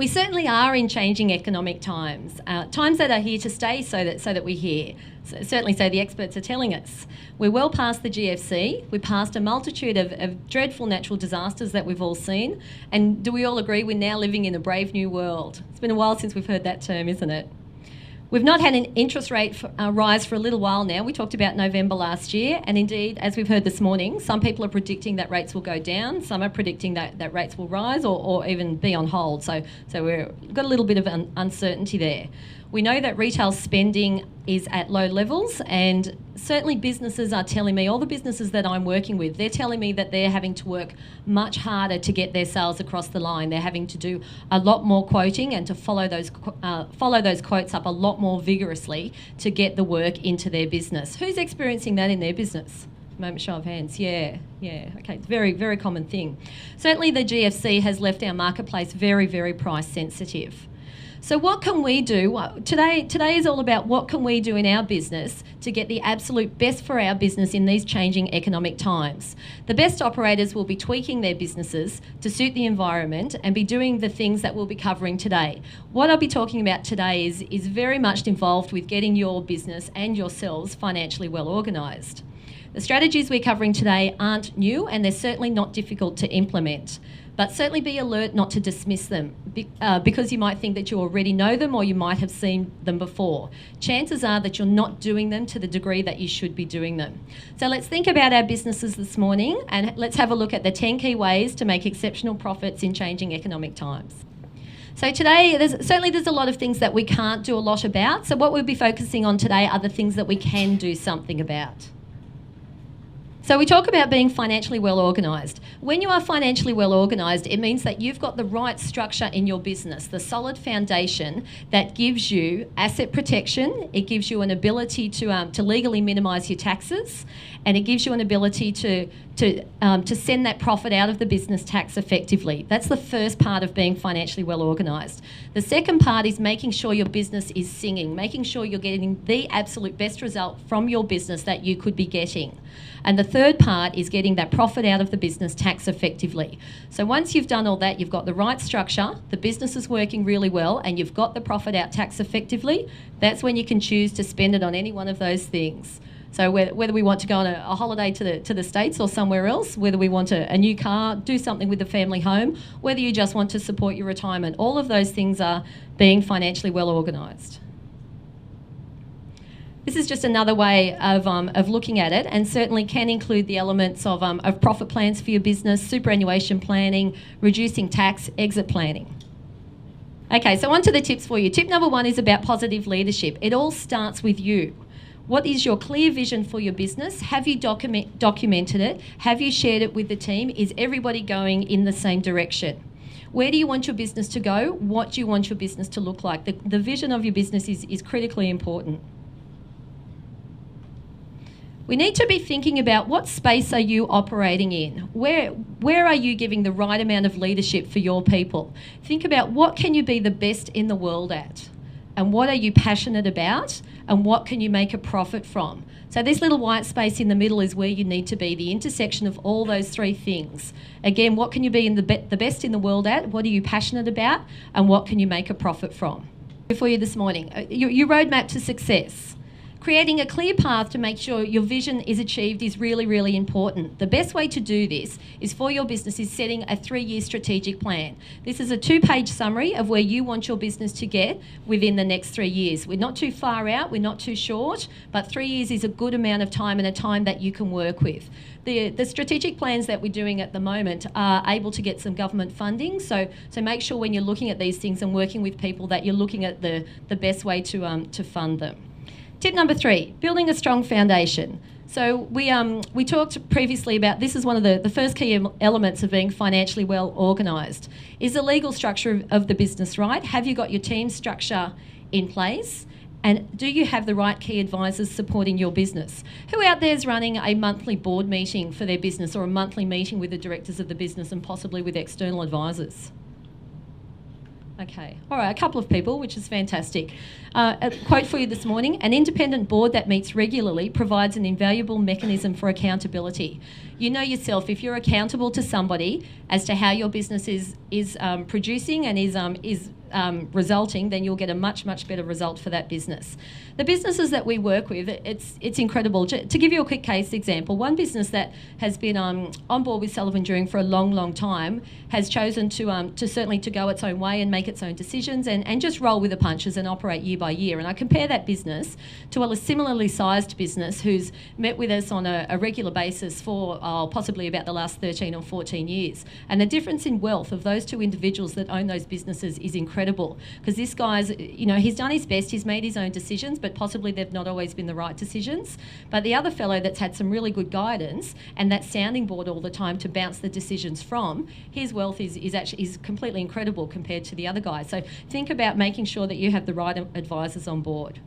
We certainly are in changing economic times, times that are here to stay, so that we hear. Certainly, so the experts are telling us. We're well past the GFC. We're past a multitude of dreadful natural disasters that we've all seen. And do we all agree we're now living in a brave new world? It's been a while since we've heard that term, isn't it? We've not had an interest rate rise for a little while now. We talked about November last year, and indeed, as we've heard this morning, some people are predicting that rates will go down, some are predicting that rates will rise or even be on hold. So we've got a little bit of uncertainty there. We know that retail spending is at low levels, and certainly businesses are telling me, all the businesses that I'm working with, they're telling me that they're having to work much harder to get their sales across the line. They're having to do a lot more quoting and to follow those quotes up a lot more vigorously to get the work into their business. Who's experiencing that in their business? Moment, show of hands. Yeah, okay, it's a very, very common thing. Certainly the GFC has left our marketplace very, very price sensitive. So what can we do? Today is all about what can we do in our business to get the absolute best for our business in these changing economic times. The best operators will be tweaking their businesses to suit the environment and be doing the things that we'll be covering today. What I'll be talking about today is very much involved with getting your business and yourselves financially well organised. The strategies we're covering today aren't new, and they're certainly not difficult to implement. But certainly be alert not to dismiss them because you might think that you already know them or you might have seen them before. Chances are that you're not doing them to the degree that you should be doing them. So let's think about our businesses this morning, and let's have a look at the 10 key ways to make exceptional profits in changing economic times. So today, there's a lot of things that we can't do a lot about. So what we'll be focusing on today are the things that we can do something about. So we talk about being financially well organised. When you are financially well organised, it means that you've got the right structure in your business, the solid foundation that gives you asset protection, it gives you an ability to legally minimise your taxes, and it gives you an ability to send that profit out of the business tax effectively. That's the first part of being financially well organised. The second part is making sure your business is singing, making sure you're getting the absolute best result from your business that you could be getting. And the third part is getting that profit out of the business tax effectively. So once you've done all that, you've got the right structure, the business is working really well, and you've got the profit out tax effectively, that's when you can choose to spend it on any one of those things. So whether we want to go on a holiday to the States or somewhere else, whether we want a new car, do something with the family home, whether you just want to support your retirement, all of those things are being financially well organised. This is just another way of looking at it, and certainly can include the elements of profit plans for your business, superannuation planning, reducing tax, exit planning. Okay, so on to the tips for you. Tip number 1 is about positive leadership. It all starts with you. What is your clear vision for your business? Have you documented it? Have you shared it with the team? Is everybody going in the same direction? Where do you want your business to go? What do you want your business to look like? The vision of your business is critically important. We need to be thinking about what space are you operating in? Where are you giving the right amount of leadership for your people? Think about what can you be the best in the world at? And what are you passionate about? And what can you make a profit from? So this little white space in the middle is where you need to be, the intersection of all those three things. Again, what can you be the best in the world at? What are you passionate about? And what can you make a profit from? For you this morning, your roadmap to success. Creating a clear path to make sure your vision is achieved is really, really important. The best way to do this is for your business is setting a 3-year strategic plan. This is a 2-page summary of where you want your business to get within the next 3 years. We're not too far out, we're not too short, but 3 years is a good amount of time and a time that you can work with. The strategic plans that we're doing at the moment are able to get some government funding, so make sure when you're looking at these things and working with people that you're looking at the best way to fund them. Tip number 3, building a strong foundation. So we talked previously about this is one of the first key elements of being financially well organised. Is the legal structure of the business right? Have you got your team structure in place? And do you have the right key advisors supporting your business? Who out there is running a monthly board meeting for their business or a monthly meeting with the directors of the business and possibly with external advisors? Okay. All right, a couple of people, which is fantastic. A quote for you this morning: an independent board that meets regularly provides an invaluable mechanism for accountability. You know yourself, if you're accountable to somebody as to how your business is producing and is resulting, then you'll get a much, much better result for that business. The businesses that we work with, it's incredible. To give you a quick case example, one business that has been on board with Sullivan Dewing for a long, long time has chosen to certainly to go its own way and make its own decisions and just roll with the punches and operate year by year. And I compare that business to a similarly sized business who's met with us on a regular basis for possibly about the last 13 or 14 years. And the difference in wealth of those two individuals that own those businesses is incredible, because this guy's, he's done his best, he's made his own decisions, but possibly they've not always been the right decisions. But the other fellow that's had some really good guidance and that sounding board all the time to bounce the decisions from, his wealth is completely incredible compared to the other guy. So think about making sure that you have the right advisors on board.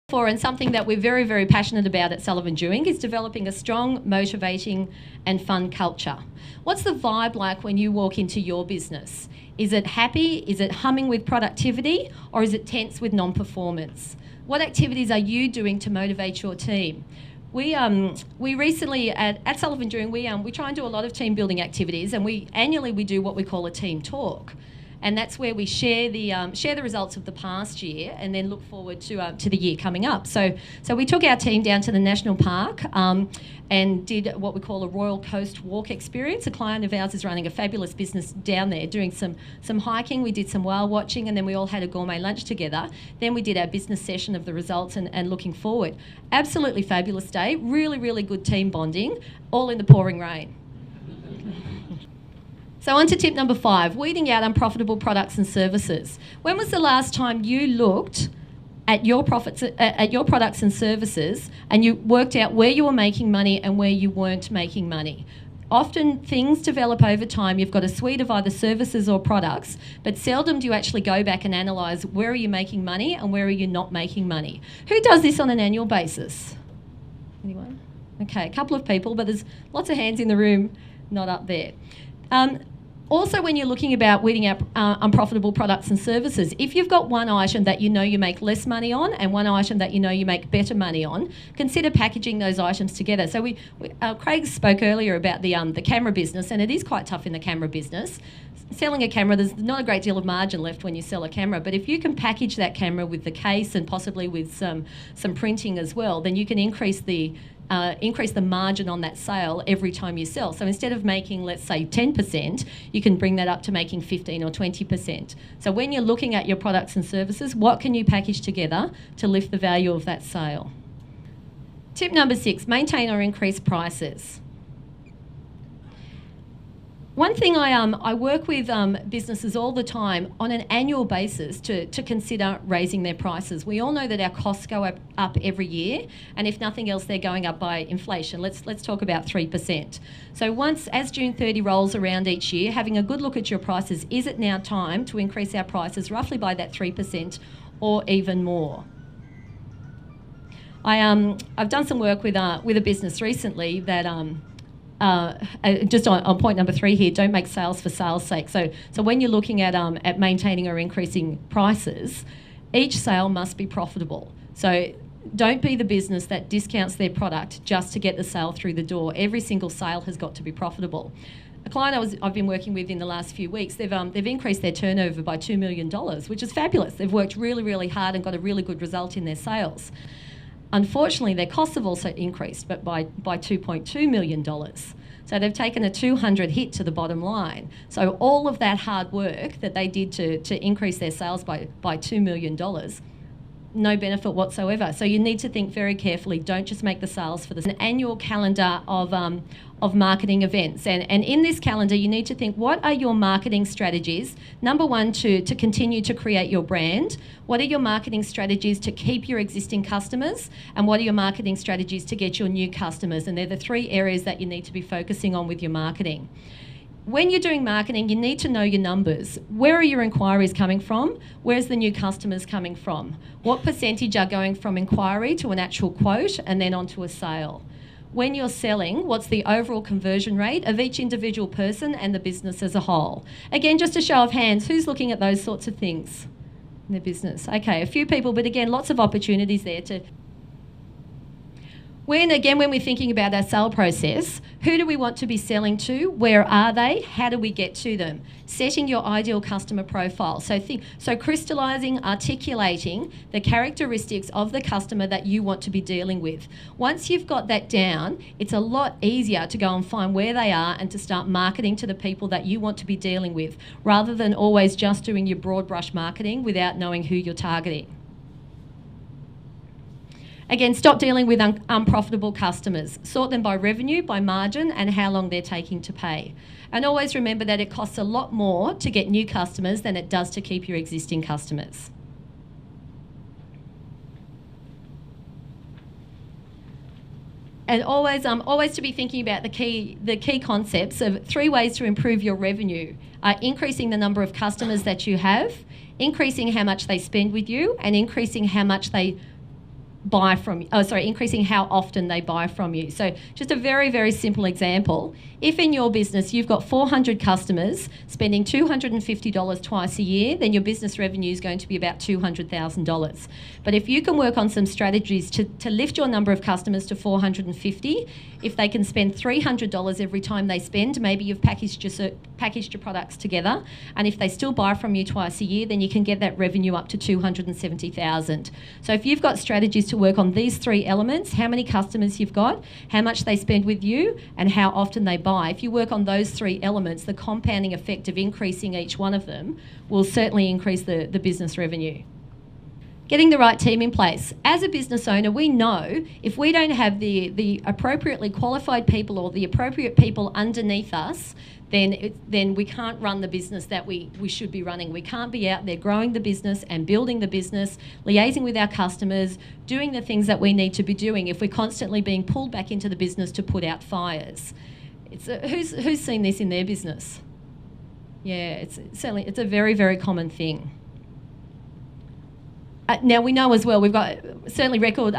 And something that we're very, very passionate about at Sullivan Dewing is developing a strong, motivating and fun culture. What's the vibe like when you walk into your business? Is it happy? Is it humming with productivity? Or is it tense with non-performance? What activities are you doing to motivate your team? We recently at Sullivan Dewing we try and do a lot of team building activities, and annually we do what we call a team talk. And that's where we share the results of the past year and then look forward to the year coming up. So we took our team down to the National Park and did what we call a Royal Coast Walk experience. A client of ours is running a fabulous business down there, doing some hiking. We did some whale watching, and then we all had a gourmet lunch together. Then we did our business session of the results and looking forward. Absolutely fabulous day. Really, really good team bonding, all in the pouring rain. So on to tip number 5, weeding out unprofitable products and services. When was the last time you looked at your products and services and you worked out where you were making money and where you weren't making money? Often things develop over time. You've got a suite of either services or products, but seldom do you actually go back and analyse where are you making money and where are you not making money. Who does this on an annual basis? Anyone? Okay, a couple of people, but there's lots of hands in the room, not up there. Also, when you're looking about weeding out unprofitable products and services, if you've got one item that you know you make less money on and one item that you know you make better money on, consider packaging those items together. So Craig spoke earlier about the camera business, and it is quite tough in the camera business. Selling a camera, there's not a great deal of margin left when you sell a camera, but if you can package that camera with the case and possibly with some printing as well, then you can increase the margin on that sale every time you sell. So instead of making, let's say, 10%, you can bring that up to making 15 or 20%. So when you're looking at your products and services, what can you package together to lift the value of that sale? Tip number 6, maintain or increase prices. One thing I work with businesses all the time on an annual basis to consider raising their prices. We all know that our costs go up every year, and if nothing else, they're going up by inflation. Let's talk about 3%. So as June 30 rolls around each year, having a good look at your prices, is it now time to increase our prices roughly by that 3% or even more? I've done some work with a business recently that just on point number 3 here, don't make sales for sales' sake. So when you're looking at maintaining or increasing prices, each sale must be profitable. So don't be the business that discounts their product just to get the sale through the door. Every single sale has got to be profitable. A client I've been working with in the last few weeks, they've increased their turnover by $2 million, which is fabulous. They've worked really, really hard and got a really good result in their sales. Unfortunately, their costs have also increased, but by $2.2 million. So they've taken a 200 hit to the bottom line. So all of that hard work that they did to increase their sales by $2 million, no benefit whatsoever. So you need to think very carefully. Don't just make the sales for an annual calendar of marketing events. And in this calendar, you need to think, what are your marketing strategies? Number 1, to continue to create your brand. What are your marketing strategies to keep your existing customers? And what are your marketing strategies to get your new customers? And they're the 3 areas that you need to be focusing on with your marketing. When you're doing marketing, you need to know your numbers. Where are your inquiries coming from? Where's the new customers coming from? What percentage are going from inquiry to an actual quote and then onto a sale? when you're selling, what's the overall conversion rate of each individual person and the business as a whole? Again, just a show of hands, who's looking at those sorts of things in their business? Okay, a few people, but again, lots of opportunities there to... When we're thinking about our sale process, who do we want to be selling to? Where are they? How do we get to them? Setting your ideal customer profile. So crystallising, articulating the characteristics of the customer that you want to be dealing with. Once you've got that down, it's a lot easier to go and find where they are and to start marketing to the people that you want to be dealing with, rather than always just doing your broad brush marketing without knowing who you're targeting. Again, stop dealing with unprofitable customers. Sort them by revenue, by margin, and how long they're taking to pay. And always remember that it costs a lot more to get new customers than it does to keep your existing customers. And always to be thinking about the key concepts of 3 ways to improve your revenue. Increasing the number of customers that you have, increasing how much they spend with you, and increasing how much they increasing how often they buy from you. So just a very, very simple example. If in your business you've got 400 customers spending $250 twice a year, then your business revenue is going to be about $200,000. But if you can work on some strategies to lift your number of customers to 450, if they can spend $300 every time they spend, maybe you've packaged your products together, and if they still buy from you twice a year, then you can get that revenue up to $270,000. So if you've got strategies to work on these 3 elements, how many customers you've got, how much they spend with you, and how often they buy, if you work on those 3 elements, the compounding effect of increasing each one of them will certainly increase the business revenue. Getting the right team in place. As a business owner, we know if we don't have the appropriately qualified people or the appropriate people underneath us, then we can't run the business that we should be running. We can't be out there growing the business and building the business, liaising with our customers, doing the things that we need to be doing if we're constantly being pulled back into the business to put out fires. Who's seen this in their business? Yeah, it's a very, very common thing. Now we know as well, we've got certainly record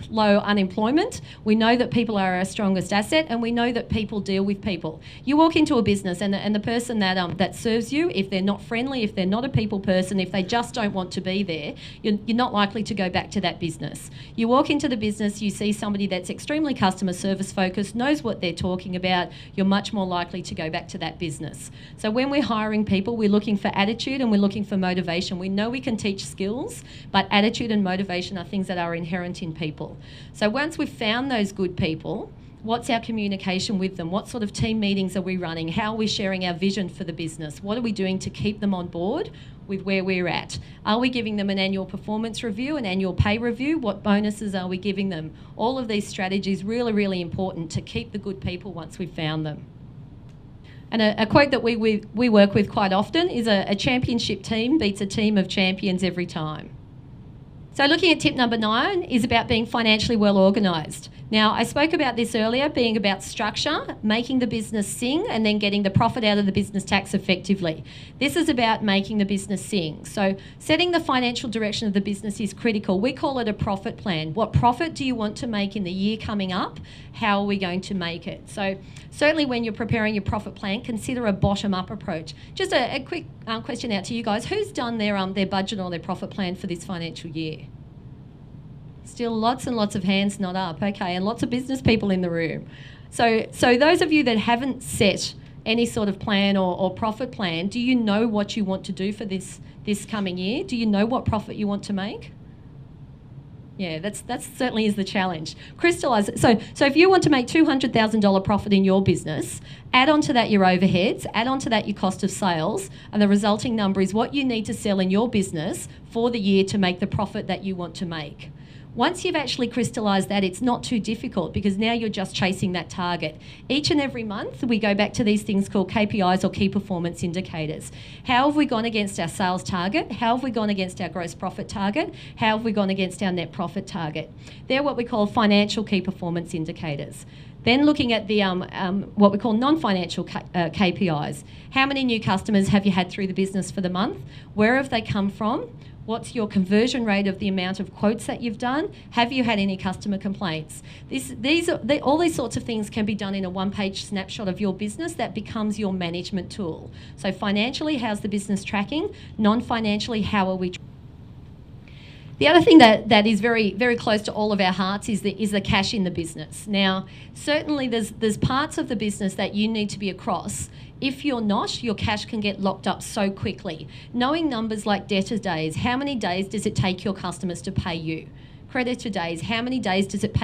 low unemployment. We know that people are our strongest asset, and we know that people deal with people. You walk into a business and the person that serves you, if they're not friendly, if they're not a people person, if they just don't want to be there, you're not likely to go back to that business. You walk into the business, you see somebody that's extremely customer service focused, knows what they're talking about, you're much more likely to go back to that business. So when we're hiring people, we're looking for attitude and we're looking for motivation. We know we can teach skills, but attitude and motivation are things that are inherent in people. So once we've found those good people, what's our communication with them? What sort of team meetings are we running? How are we sharing our vision for the business? What are we doing to keep them on board with where we're at? Are we giving them an annual performance review, an annual pay review? What bonuses are we giving them? All of these strategies really, really important to keep the good people once we've found them. And a quote that we work with quite often is a championship team beats a team of champions every time. So looking at tip number 9 is about being financially well organised. Now, I spoke about this earlier, being about structure, making the business sing, and then getting the profit out of the business tax effectively. This is about making the business sing. So setting the financial direction of the business is critical. We call it a profit plan. What profit do you want to make in the year coming up? How are we going to make it? So certainly when you're preparing your profit plan, consider a bottom-up approach. Just a quick question out to you guys. Who's done their budget or their profit plan for this financial year? Still lots and lots of hands not up, okay, and lots of business people in the room. So those of you that haven't set any sort of plan or profit plan, do you know what you want to do for this coming year? Do you know what profit you want to make? Yeah, that certainly is the challenge. Crystallise it. So if you want to make $200,000 profit in your business, add on to that your overheads, add on to that your cost of sales, and the resulting number is what you need to sell in your business for the year to make the profit that you want to make. Once you've actually crystallised that, it's not too difficult because now you're just chasing that target. Each and every month, we go back to these things called KPIs or key performance indicators. How have we gone against our sales target? How have we gone against our gross profit target? How have we gone against our net profit target? They're what we call financial key performance indicators. Then looking at the what we call non-financial KPIs. How many new customers have you had through the business for the month? Where have they come from? What's your conversion rate of the amount of quotes that you've done? Have you had any customer complaints? All these sorts of things can be done in a one-page snapshot of your business that becomes your management tool. So financially, how's the business tracking? Non-financially, how are we The other thing that is very, very close to all of our hearts is the cash in the business. Now, certainly there's parts of the business that you need to be across. If you're not, your cash can get locked up so quickly. Knowing numbers like debtor days, how many days does it take your customers to pay you? Creditor days, how many days does it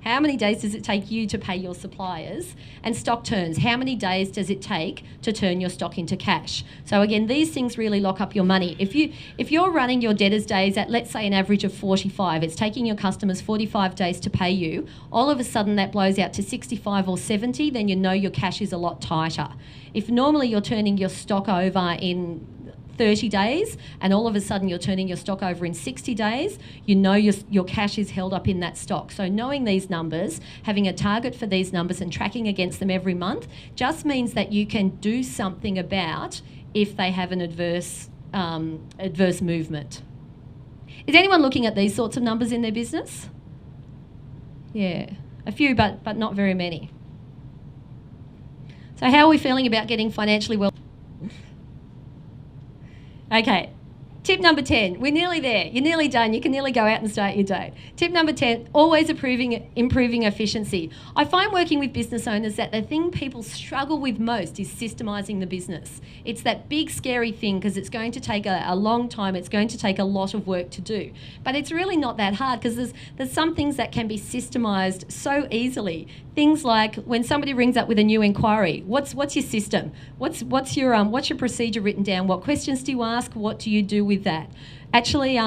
how many days does it take you to pay your suppliers? And stock turns, how many days does it take to turn your stock into cash? So again, these things really lock up your money. If you're running your debtors days at, let's say, an average of 45, it's taking your customers 45 days to pay you, all of a sudden that blows out to 65 or 70, then you know your cash is a lot tighter. If normally you're turning your stock over in 30 days and all of a sudden you're turning your stock over in 60 days, you know your cash is held up in that stock. So knowing these numbers, having a target for these numbers and tracking against them every month just means that you can do something about if they have an adverse movement. Is anyone looking at these sorts of numbers in their business? Yeah, a few, but not very many. So how are we feeling about getting financially well? Okay, tip number 10, we're nearly there. You're nearly done. You can nearly go out and start your day. Tip number 10, always improving efficiency. I find working with business owners that the thing people struggle with most is systemising the business. It's that big scary thing because it's going to take a long time. It's going to take a lot of work to do. But it's really not that hard because there's some things that can be systemised so easily. Things like when somebody rings up with a new inquiry, what's your system? What's your procedure written down? What questions do you ask? What do you do with that? Actually,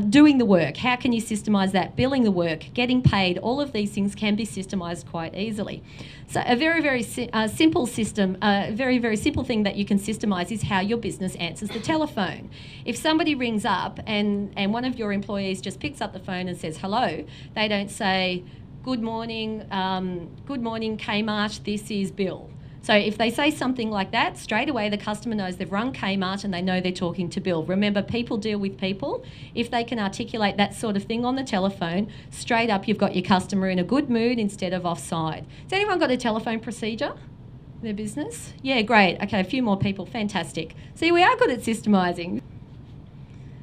doing the work, how can you systemise that? Billing the work, getting paid, all of these things can be systemised quite easily. So a very, very simple system, a very, very simple thing that you can systemise is how your business answers the telephone. If somebody rings up and one of your employees just picks up the phone and says hello, they don't say, good morning, Kmart, this is Bill. So if they say something like that, straight away the customer knows they've rung Kmart and they know they're talking to Bill. Remember, people deal with people. If they can articulate that sort of thing on the telephone, straight up you've got your customer in a good mood instead of offside. Has anyone got a telephone procedure in their business? Yeah, great. Okay, a few more people. Fantastic. See, we are good at systemising.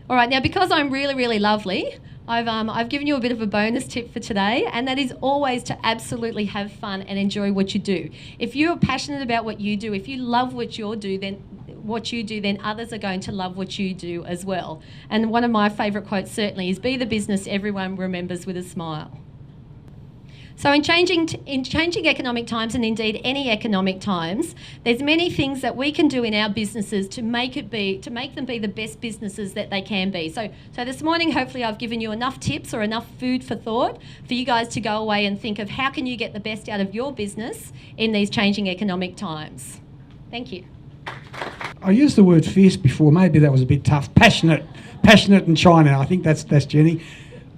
All right, now because I'm really, really lovely, I've given you a bit of a bonus tip for today, and that is always to absolutely have fun and enjoy what you do. If you're passionate about what you do, if you love what you do, then others are going to love what you do as well. And one of my favourite quotes certainly is, be the business everyone remembers with a smile. So in changing economic times, and indeed any economic times, there's many things that we can do in our businesses to make them be the best businesses that they can be. So this morning, hopefully I've given you enough tips or enough food for thought for you guys to go away and think of how can you get the best out of your business in these changing economic times. Thank you. I used the word fierce before. Maybe that was a bit tough. Passionate in China. I think that's Jeni.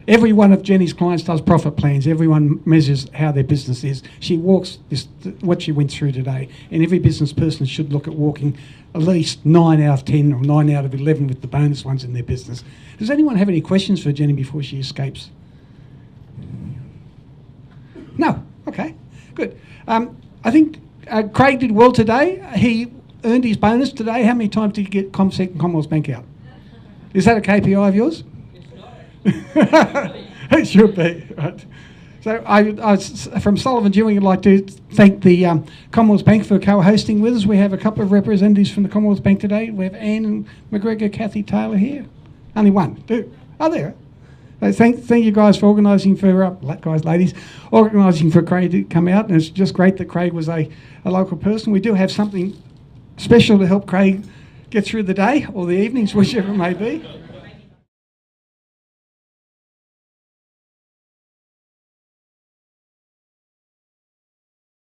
Every one of Jeni's clients does profit plans. Everyone measures how their business is. She walks what she went through today, and every business person should look at walking at least 9 out of 10 or 9 out of 11 with the bonus ones in their business. Does anyone have any questions for Jeni before she escapes? No? Okay, good. I think Craig did well today. He earned his bonus today. How many times did you get CommSec and Commonwealth Bank out? Is that a KPI of yours? It should be, right. So I from Sullivan Dewing, I'd like to thank the Commonwealth Bank for co-hosting with us. We have a couple of representatives from the Commonwealth Bank today. We have Anne McGregor, Kathy Taylor here. Only one, two. Oh, there. So thank you guys for organising for, ladies, organising for Craig to come out. And it's just great that Craig was a local person. We do have something special to help Craig get through the day or the evenings, whichever it may be.